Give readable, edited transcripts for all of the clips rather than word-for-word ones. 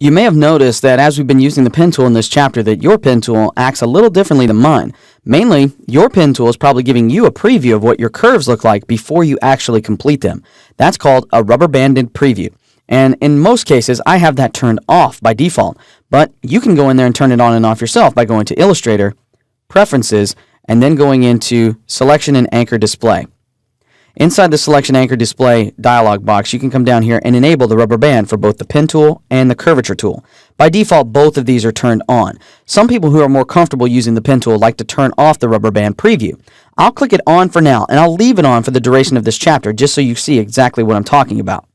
You may have noticed that as we've been using the pen tool in this chapter that your pen tool acts a little differently than mine. Mainly, your pen tool is probably giving you a preview of what your curves look like before you actually complete them. That's called a rubber banded preview. And in most cases, I have that turned off by default. But you can go in there and turn it on and off yourself by going to Illustrator, Preferences, and then going into Selection and Anchor Display. Inside the Selection Anchor Display dialog box, you can come down here and enable the rubber band for both the pen tool and the curvature tool. By default, both of these are turned on. Some people who are more comfortable using the pen tool like to turn off the rubber band preview. I'll click it on for now, and I'll leave it on for the duration of this chapter just so you see exactly what I'm talking about.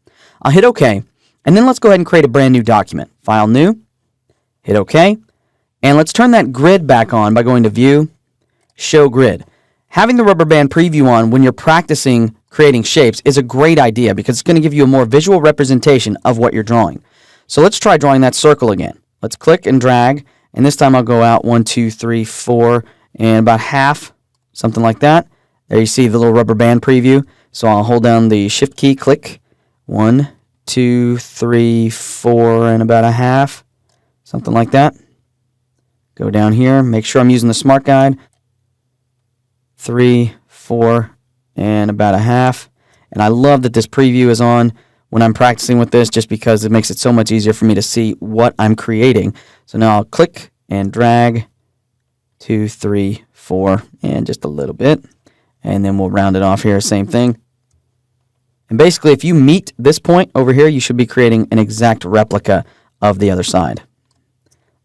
I'll hit OK, and then let's go ahead and create a brand new document. File New, hit OK, and let's turn that grid back on by going to View, Show Grid. Having the rubber band preview on when you're practicing creating shapes is a great idea because it's going to give you a more visual representation of what you're drawing. So let's try drawing that circle again. Let's click and drag, and this time I'll go out 1, 2, 3, 4, and about half, something like that. There you see the little rubber band preview. So I'll hold down the Shift key, click, 1, 2, 3, 4, and about a half, something like that. Go down here, make sure I'm using the Smart Guide. 3, 4, and about a half. And I love that this preview is on when I'm practicing with this just because it makes it so much easier for me to see what I'm creating. So now I'll click and drag 2, 3, 4, and just a little bit. And then we'll round it off here, same thing. And basically, if you meet this point over here, you should be creating an exact replica of the other side.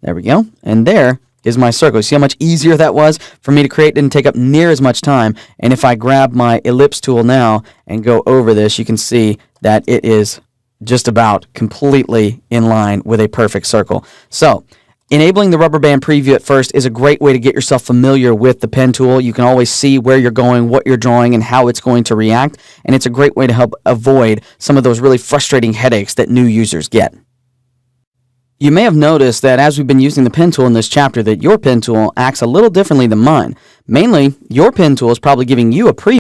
There we go. And there is my circle. See how much easier that was for me to create? It didn't take up near as much time. And if I grab my ellipse tool now and go over this, you can see that it is just about completely in line with a perfect circle. So, enabling the rubber band preview at first is a great way to get yourself familiar with the pen tool. You can always see where you're going, what you're drawing, and how it's going to react. And it's a great way to help avoid some of those really frustrating headaches that new users get. You may have noticed that as we've been using the pen tool in this chapter that your pen tool acts a little differently than mine. Mainly, your pen tool is probably giving you a preview